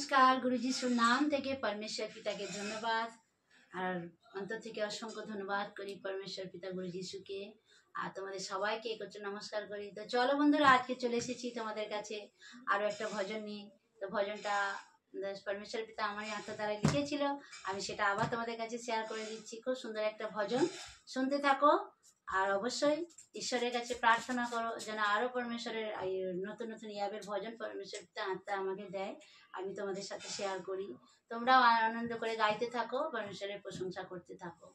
नमस्कार गुरुजी सुनाम থেকে परमेश्वर पिता के धन्यवाद আর অন্তর থেকে অসংখ্য ধন্যবাদ করি परमेश्वर पिता गुरु যিশুকে আর তোমাদের সবাইকে একত্রে নমস্কার করি। তো চলো বন্ধুরা, আজকে চলে এসেছি তোমাদের কাছে আরো একটা ভজন নিয়ে। তো ভজনটা परमेश्वर पिता আমার আত্মা দ্বারা লিখেছিল, আমি সেটা আবার তোমাদের কাছে শেয়ার করে দিচ্ছি। খুব সুন্দর একটা ভজন, শুনতে থাকো আর অবশ্যই ঈশ্বরের কাছে প্রার্থনা করো যেন আরো পরমেশ্বরের নতুন নতুন ইয়াবের ভজন परमेश्वर पिता আত্মা আমাকে দেয়, আমি তোমাদের সাথে শেয়ার করি। তোমরাও আনন্দ করে গাইতে থাকো, পরমেশ্বরের প্রশংসা করতে থাকো।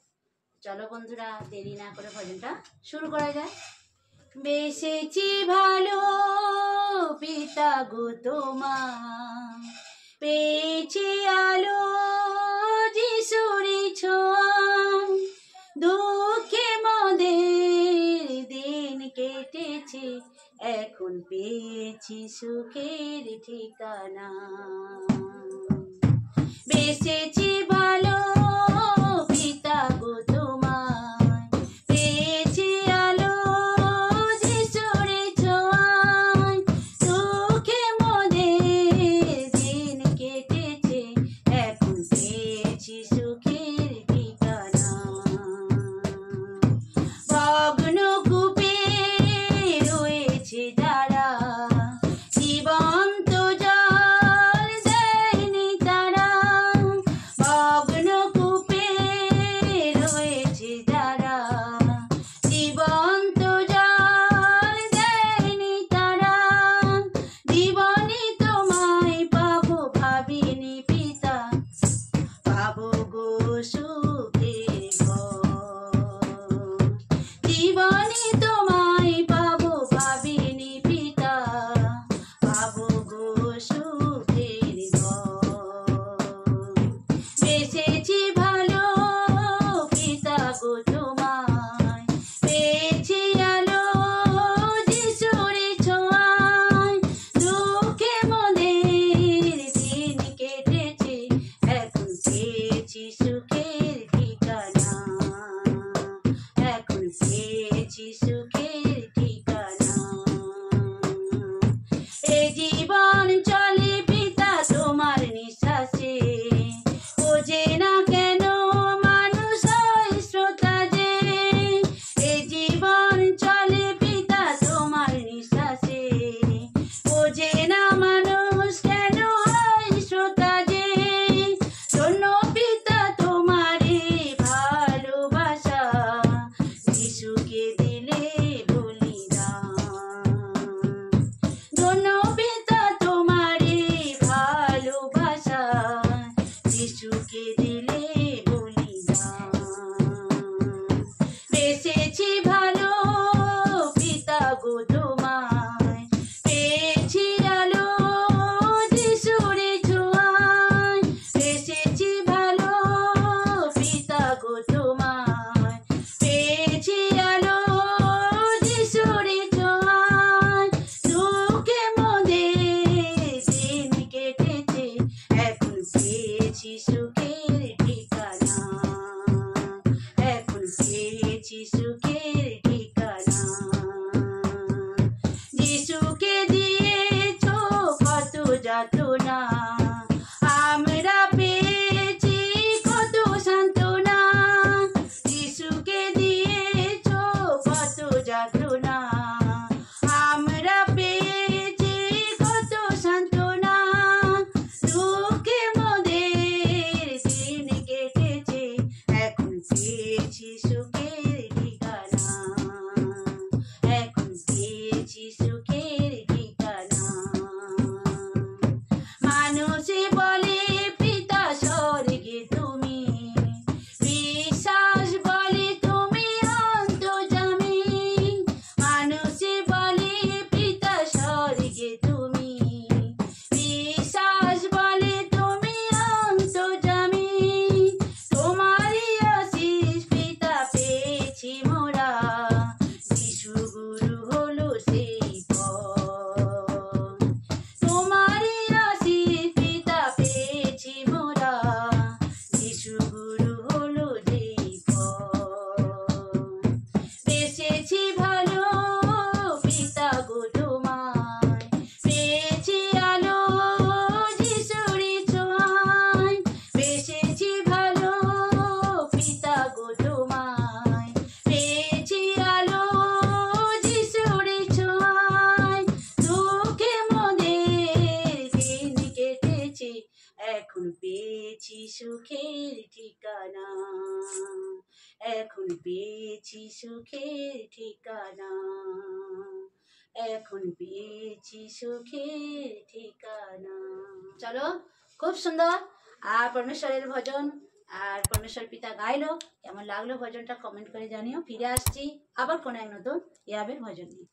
চলো বন্ধুরা, দেরি না করে ভজনটা শুরু করা যায়। বেসেছি ভালো পিতা গো তোমার, পেয়েছি আলো যিশুরি ছোঁয়া, দুঃখে মোদের দিন কেটেছে, এখন পেয়েছি সুখের ঠিকানা। বেসেছি ভালো পিতা গো তোমার, পেয়েছি আলো যিশুরি ছোঁয়ায়, সুখে মোদের দিন কেটেছে, এখন পেয়েছি সুখের ঠিকানা। ভগ্ন কূপে রয়েছে যারা, জীবন্ত জল দেয়নি তারা, ভগ্ন কূপে রয়েছে যারা, জীবন্ত জল দেয়নি তারা, জীবনে তোমায় পাবো ভাবিনি পিতা, পাবো গো সুখের ঘর, জীবনে তোমায় পাবো ভাবিনি পিতা, পাবো গো সুখের ঘর। বেসেছি ভালো পিতা গো তোমায়, পেয়েছি আলো যিশুরি ছোঁয়ায়, দুঃখে মোদের দিন কেটেছে, এখন পেয়েছি সুখের ঠিকানা, এখন পেয়েছি সুখের ঠিকানা। এ জীবন চলে পিতা তোমার নিঃশ্বাসে, বোঝে না কেন মানুষ হয় শ্রোতা যে, এ জীবন চলে পিতা তোমার নিঃশ্বাসে, বোঝে না মানুষ কেন হয় শ্রোতা যে, ধন্য পিতা তোমার ভালোবাসা, যিশুকে দিলে বলিদান, ধন্য পিতা তোমার ভালোবাসা, যিশুকে দিলে বলিদান। বেসেছি ভালো পিতা গো তোমায়, পেয়েছি আলো যিশুরি ছোঁয়ায়, বেসেছি ভালো পিতা গো তোমায়, পেয়েছি আলো যিশুরি ছোঁয়ায়, দুঃখে মোদের দিন কেটেছে, এখন পেয়েছি সুখের ঠিকানা, এখন পেয়েছি সুখের ঠিকানা। যিশুকে দিয়েছো কত যাতনা, আমরা পেয়েছি কত সান্ত্বনা, যিশুকে দিয়েছো কত যাতনা, আমরা পেয়েছি কত সান্ত্বনা, দুঃখে মোদের দিন কেটেছে, এখন পেয়েছি সুখের ঠিকানা, এখন পেয়েছি সুখের ঠিকানা। সুখের ঠিকানা, এখন পেয়েছি সুখের ঠিকানা, এখন পেয়েছি সুখের ঠিকানা। চলো, খুব সুন্দর। আর পরমেশ্বরের ভজন আর পরমেশ্বর পিতা গাইলো, কেমন লাগলো ভজনটা কমেন্ট করে জানিও। ফিরে আসছি আবার কোনো এক নতুন ইয়াবের ভজন নিয়ে।